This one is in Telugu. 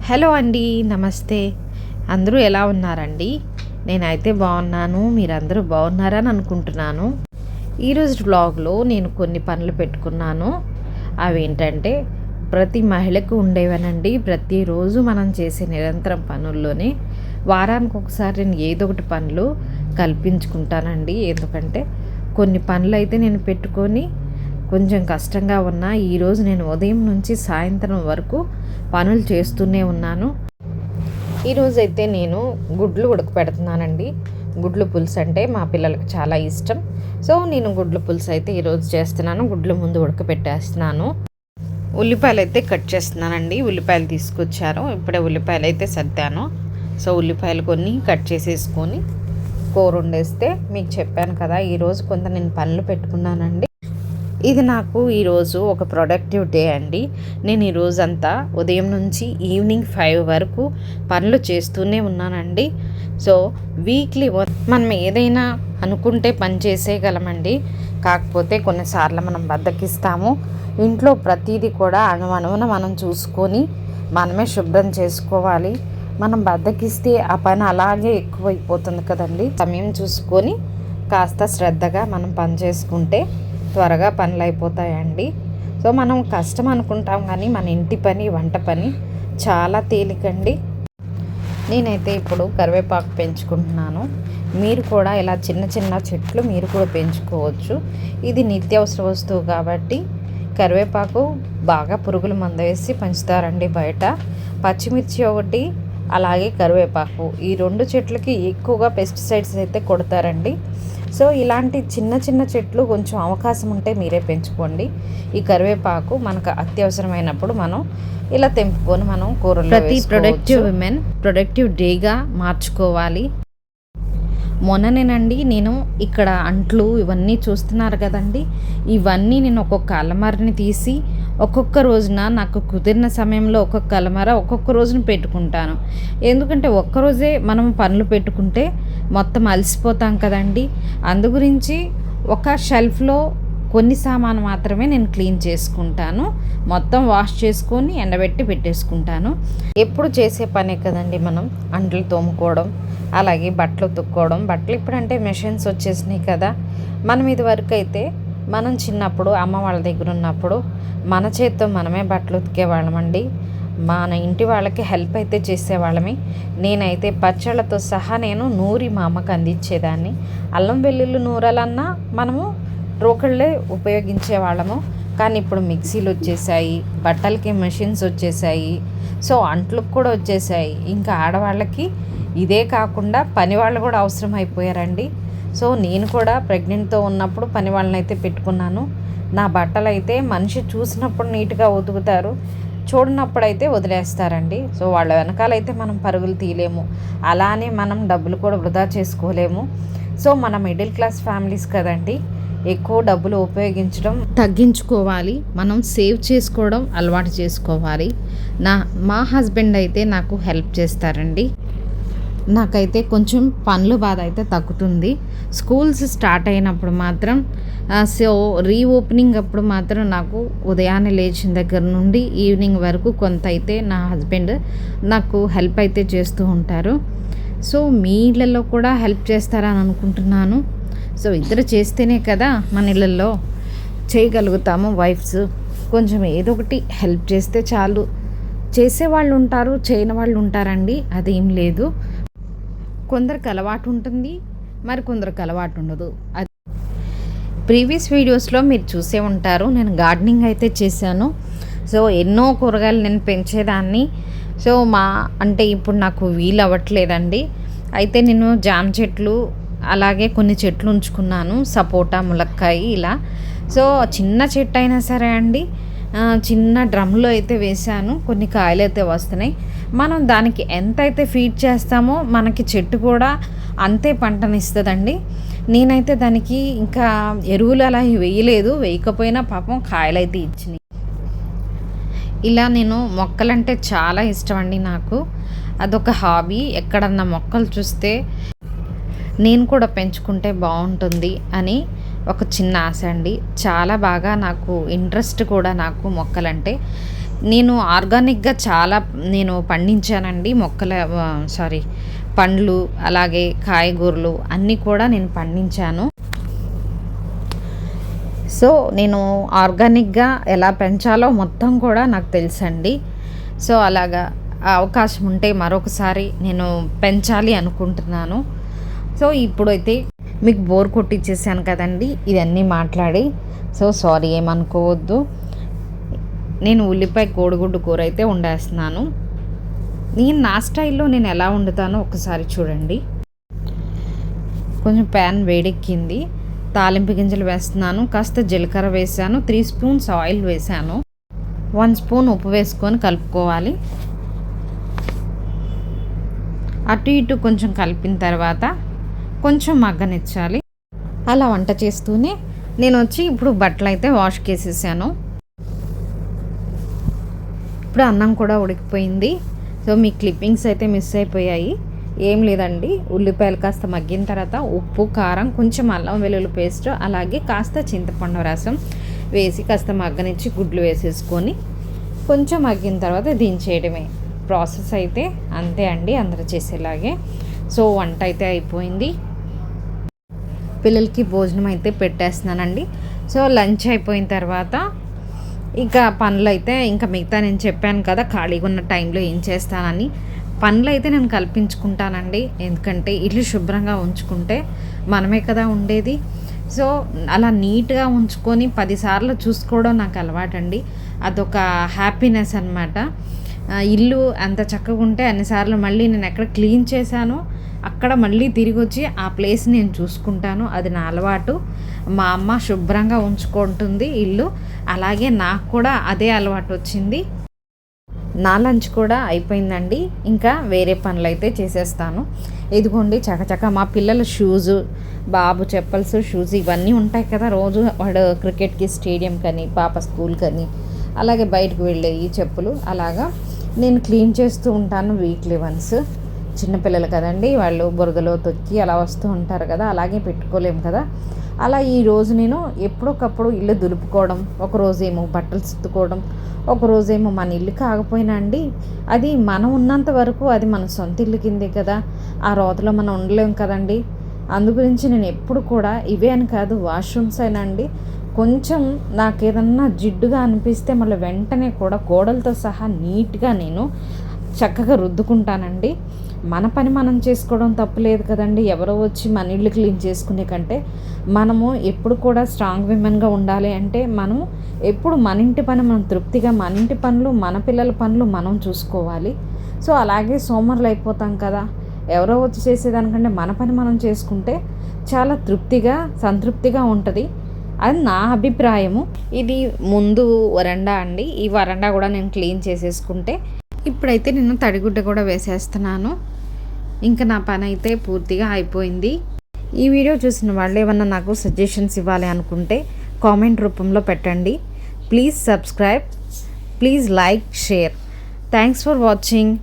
హలో అండి, నమస్తే. అందరూ ఎలా ఉన్నారండి? నేనైతే బాగున్నాను. మీరందరూ బాగున్నారని అనుకుంటున్నాను. ఈరోజు వ్లాగ్లో నేను కొన్ని పనులు పెట్టుకున్నాను. అవేంటంటే ప్రతి మహిళకు ఉండేవనండి. ప్రతిరోజు మనం చేసే నిరంతరం పనుల్లోనే వారానికి ఒకసారి నేను ఏదో ఒకటి పనులు కల్పించుకుంటానండి. ఎందుకంటే కొన్ని పనులు అయితే నేను పెట్టుకొని కొంచెం కష్టంగా ఉన్నా ఈరోజు నేను ఉదయం నుంచి సాయంత్రం వరకు పనులు చేస్తూనే ఉన్నాను. ఈరోజైతే నేను గుడ్లు ఉడకపెడుతున్నానండి. గుడ్లు పులుసు అంటే మా పిల్లలకి చాలా ఇష్టం. సో నేను గుడ్లు పులుసు అయితే ఈరోజు చేస్తున్నాను. గుడ్లు ముందు ఉడకపెట్టేస్తున్నాను. ఉల్లిపాయలు అయితే కట్ చేస్తున్నానండి. ఉల్లిపాయలు తీసుకొచ్చారు, ఇప్పుడే ఉల్లిపాయలు అయితే సర్దాను. సో ఉల్లిపాయలు కొన్ని కట్ చేసేసుకొని కూర వండేస్తే మీకు చెప్పాను కదా ఈరోజు కొంత నేను పనులు పెట్టుకున్నానండి. ఇది నాకు ఈరోజు ఒక ప్రొడక్టివ్ డే అండి. నేను ఈరోజంతా ఉదయం నుంచి ఈవినింగ్ 5 వరకు పనులు చేస్తూనే ఉన్నానండి. సో వీక్లీ మనం ఏదైనా అనుకుంటే పని చేసేయగలమండి. కాకపోతే కొన్నిసార్లు మనం బద్దకిస్తాము. ఇంట్లో ప్రతిదీ కూడా అణువణువున మనం చూసుకొని మనమే శుభ్రం చేసుకోవాలి. మనం బద్దకిస్తే ఆ పని అలాగే ఎక్కువైపోతుంది కదండి. సమయం చూసుకొని కాస్త శ్రద్ధగా మనం పని చేసుకుంటే త్వరగా పనులు అయిపోతాయండి. సో మనం కష్టం అనుకుంటాం కానీ మన ఇంటి పని, వంట పని చాలా తేలికండి. నేనైతే ఇప్పుడు కరివేపాకు పెంచుకుంటున్నాను. మీరు కూడా ఇలా చిన్న చిన్న చెట్లు మీరు కూడా పెంచుకోవచ్చు. ఇది నిత్యావసర వస్తువు కాబట్టి కరివేపాకు బాగా పురుగుల మందు వేసి పెంచుతారండి బయట. పచ్చిమిర్చి ఒకటి, అలాగే కరివేపాకు, ఈ 2 చెట్లకి ఎక్కువగా పెస్టిసైడ్స్ అయితే కొడతారండి. సో ఇలాంటి చిన్న చిన్న చెట్లు కొంచెం అవకాశం ఉంటే మీరే పెంచుకోండి. ఈ కరివేపాకు మనకు అత్యవసరమైనప్పుడు మనం ఇలా తెంపుకొని మనం కూరలో ప్రతి ప్రొడక్టివ్ విమెన్ ప్రొడక్టివ్ డేగా మార్చుకోవాలి. మొన్ననేనండి నేను ఇక్కడ అంట్లు ఇవన్నీ చూస్తున్నారు కదండి, ఇవన్నీ నేను ఒక్కొక్క అలమారని తీసి ఒక్కొక్క రోజున నాకు కుదిరిన సమయంలో ఒక్కొక్క అలమార ఒక్కొక్క రోజున పెట్టుకుంటాను. ఎందుకంటే ఒక్కరోజే మనం పనులు పెట్టుకుంటే మొత్తం అలసిపోతాం కదండి. అందు గురించి ఒక షెల్ఫ్లో కొన్ని సామాను మాత్రమే నేను క్లీన్ చేసుకుంటాను. మొత్తం వాష్ చేసుకొని ఎండబెట్టి పెట్టేసుకుంటాను. ఎప్పుడు చేసే పనే కదండి మనం అంట్లు తోముకోవడం, అలాగే బట్టలు ఉతుక్కోవడం. బట్టలు ఇప్పుడంటే మెషిన్స్ వచ్చేసినాయి కదా. మనం ఇది వరకు అయితే మనం చిన్నప్పుడు అమ్మ వాళ్ళ దగ్గర ఉన్నప్పుడు మన చేత్తో మనమే బట్టలు ఉతికేవాళ్ళమండి. మన ఇంటి వాళ్ళకి హెల్ప్ అయితే చేసేవాళ్ళమే. నేనైతే పచ్చళ్ళతో సహా నేను నూరి మా అమ్మకు అందించేదాన్ని. అల్లం వెల్లుల్లి నూరాలన్నా మనము రోకళ్ళే ఉపయోగించేవాళ్ళము. కానీ ఇప్పుడు మిక్సీలు వచ్చేసాయి, బట్టలకి మెషిన్స్ వచ్చేసాయి, సో అంట్లకు కూడా వచ్చేసాయి. ఇంకా ఆడవాళ్ళకి ఇదే కాకుండా పని వాళ్ళు కూడా అవసరం అయిపోయారండి. సో నేను కూడా ప్రెగ్నెంట్తో ఉన్నప్పుడు పని వాళ్ళని అయితే పెట్టుకున్నాను. నా బట్టలు అయితే మనిషి చూసినప్పుడు నీట్గా ఉతుకుతారు, చూడనప్పుడు అయితే వదిలేస్తారండి. సో వాళ్ళ వెనకాలైతే మనం పరుగులు తీయలేము, అలానే మనం డబ్బులు కూడా వృధా చేసుకోలేము. సో మన మిడిల్ క్లాస్ ఫ్యామిలీస్ కదండి, ఎక్కువ డబ్బులు ఉపయోగించడం తగ్గించుకోవాలి. మనం సేవ్ చేసుకోవడం అలవాటు చేసుకోవాలి. మా హస్బెండ్ అయితే నాకు హెల్ప్ చేస్తారండి. నాకైతే కొంచెం పనుల బాధ అయితే తగ్గుతుంది. స్కూల్స్ స్టార్ట్ అయినప్పుడు మాత్రం సో రీఓపెనింగ్ అప్పుడు మాత్రం నాకు ఉదయాన్నే లేచిన దగ్గర నుండి ఈవినింగ్ వరకు కొంత అయితే నా హస్బెండ్ నాకు హెల్ప్ అయితే చేస్తూ ఉంటారు. సో మీ ఇళ్ళల్లో కూడా హెల్ప్ చేస్తారని అనుకుంటున్నాను. సో ఇద్దరు చేస్తేనే కదా మన ఇళ్ళల్లో చేయగలుగుతాము. వైఫ్స్ కొంచెం ఏదో ఒకటి హెల్ప్ చేస్తే చాలు. చేసేవాళ్ళు ఉంటారు, చేయని వాళ్ళు ఉంటారండి, అదేం లేదు. కొందరికి అలవాటు ఉంటుంది, మరి కొందరికి అలవాటు ఉండదు. అది ప్రీవియస్ వీడియోస్లో మీరు చూసే ఉంటారు. నేను గార్డెనింగ్ అయితే చేశాను. సో ఎన్నో కూరగాయలు నేను పెంచేదాన్ని. సో అంటే ఇప్పుడు నాకు వీలు అవ్వట్లేదండి. అయితే నేను జామ చెట్లు, అలాగే కొన్ని చెట్లు ఉంచుకున్నాను, సపోటా, ములక్కాయ ఇలా. సో చిన్న చెట్టు అయినా సరే అండి, చిన్న డ్రమ్లో అయితే వేసాను. కొన్ని కాయలు అయితే వస్తున్నాయి. మనం దానికి ఎంత అయితే ఫీడ్ చేస్తామో మనకి చెట్టు కూడా అంతే పంటనిస్తుందండి. నేనైతే దానికి ఇంకా ఎరువులు అలా వేయలేదు, వేయకపోయినా పాపం కాయలు అయితే ఇచ్చినాయి. ఇలా నేను మొక్కలంటే చాలా ఇష్టం అండి నాకు. అదొక హాబీ. ఎక్కడన్నా మొక్కలు చూస్తే నేను కూడా పెంచుకుంటే బాగుంటుంది అని ఒక చిన్న ఆశ అండి. చాలా బాగా నాకు ఇంట్రెస్ట్ కూడా నాకు మొక్కలంటే. నేను ఆర్గానిక్గా చాలా పండించానండి. పండ్లు అలాగే కాయగూరలు అన్నీ కూడా నేను పండించాను. సో నేను ఆర్గానిక్గా ఎలా పెంచాలో మొత్తం కూడా నాకు తెలుసండి. సో అలాగా అవకాశం ఉంటే మరొకసారి నేను పెంచాలి అనుకుంటున్నాను. సో ఇప్పుడైతే మీకు బోర్ కొట్టించేసాను కదండి ఇవన్నీ మాట్లాడి. సో సారీ, ఏమనుకోవద్దు. నేను ఉల్లిపాయ కోడిగుడ్డు కూర అయితే వండేస్తున్నాను. నా స్టైల్లో నేను ఎలా వండుతానో ఒకసారి చూడండి. కొంచెం ప్యాన్ వేడెక్కింది, తాలింపు గింజలు వేస్తున్నాను, కాస్త జీలకర్ర వేసాను, 3 స్పూన్స్ ఆయిల్ వేసాను, 1 స్పూన్ ఉప్పు వేసుకొని కలుపుకోవాలి. అటు ఇటు కొంచెం కలిపిన తర్వాత కొంచెం మగ్గనిచ్చాలి. అలా వంట చేస్తూనే నేను వచ్చి ఇప్పుడు బట్టలు అయితే వాష్కి వేసేసాను. ఇప్పుడు అన్నం కూడా ఉడికిపోయింది. సో మీ క్లిప్పింగ్స్ అయితే మిస్ అయిపోయాయి. ఏం లేదండి, ఉల్లిపాయలు కాస్త మగ్గిన తర్వాత ఉప్పు, కారం, కొంచెం అల్లం వెల్లుల్లి పేస్ట్, అలాగే కాస్త చింతపండు రసం వేసి కాస్త మగ్గనిచ్చి గుడ్లు వేసేసుకొని కొంచెం మగ్గిన తర్వాత దించేయడమే. ప్రాసెస్ అయితే అంతే అండి, అందరూ చేసేలాగే. సో వంట అయితే అయిపోయింది. పిల్లలకి భోజనం అయితే పెట్టేస్తున్నానండి. సో లంచ్ అయిపోయిన తర్వాత ఇక పనులు అయితే ఇంకా మిగతా నేను చెప్పాను కదా ఖాళీగా ఉన్న టైంలో ఏం చేస్తానని, పనులు అయితే నేను కల్పించుకుంటానండి. ఎందుకంటే ఇల్లు శుభ్రంగా ఉంచుకుంటే మనమే కదా ఉండేది. సో అలా నీట్గా ఉంచుకొని 10 సార్లు చూసుకోవడం నాకు అలవాటండి. అదొక హ్యాపీనెస్ అనమాట. ఇల్లు ఎంత చక్కగా ఉంటే అన్నిసార్లు మళ్ళీ నేను ఎక్కడ క్లీన్ చేశానో అక్కడ మళ్ళీ తిరిగి వచ్చి ఆ ప్లేస్ నేను చూసుకుంటాను. అది నా అలవాటు. మా అమ్మ శుభ్రంగా ఉంచుకుంటుంది ఇల్లు, అలాగే నాకు కూడా అదే అలవాటు వచ్చింది. నా లంచ్ కూడా అయిపోయిందండి. ఇంకా వేరే పనులు అయితే చేసేస్తాను. ఇదిగోండి చకచక మా పిల్లల షూజు, బాబు చెప్పల్స్, షూస్ ఇవన్నీ ఉంటాయి కదా. రోజు వాడు క్రికెట్కి స్టేడియం కానీ, పాప స్కూల్ కానీ, అలాగే బయటకు వెళ్ళే ఈ చెప్పులు అలాగా నేను క్లీన్ చేస్తూ ఉంటాను వీక్లీ వన్స్. చిన్నపిల్లలు కదండి, వాళ్ళు బురదలో తొక్కి అలా వస్తూ ఉంటారు కదా, అలాగే పెట్టుకోలేము కదా. అలా ఈరోజు నేను ఎప్పుడొకప్పుడు ఇల్లు దులుపుకోవడం, ఒకరోజేమో బట్టలు సుత్తుకోవడం, ఒకరోజేమో మన ఇల్లు కాకపోయినా అండి, అది మనం ఉన్నంత వరకు అది మన సొంత ఇల్లు కిందే కదా, ఆ రోతలో మనం ఉండలేం కదండి. అందు గురించి నేను ఎప్పుడు కూడా ఇవే అని కాదు, వాష్రూమ్స్ అయినా అండి, కొంచెం నాకు ఏదన్నా జిడ్డుగా అనిపిస్తే మళ్ళీ వెంటనే కూడా గోడలతో సహా నీట్గా నేను చక్కగా రుద్దుకుంటానండి. మన పని మనం చేసుకోవడం తప్పులేదు కదండి. ఎవరో వచ్చి మన ఇల్లు క్లీన్ చేసుకునే కంటే మనము ఎప్పుడు కూడా స్ట్రాంగ్ విమెన్గా ఉండాలి అంటే మనము ఎప్పుడు మన ఇంటి పని మనం తృప్తిగా, మన ఇంటి పనులు, మన పిల్లల పనులు మనం చూసుకోవాలి. సో అలాగే సోమరులు అయిపోతాం కదా. ఎవరో వచ్చి చేసేదానికంటే మన పని మనం చేసుకుంటే చాలా తృప్తిగా, సంతృప్తిగా ఉంటుంది. అది నా అభిప్రాయము. ఇది ముందు వరండా అండి. ఈ వరండా కూడా నేను క్లీన్ చేసేసుకుంటే ఇప్పుడైతే నేను తడిగుడ్డ కూడా వేసేస్తున్నాను. ఇంకా నా పని అయితే పూర్తిగా అయిపోయింది. ఈ వీడియో చూసిన వాళ్ళు ఏమన్నా నాకు సజెషన్స్ ఇవ్వాలి అనుకుంటే కామెంట్ రూపంలో పెట్టండి. Please subscribe, please like, share. Thanks for watching.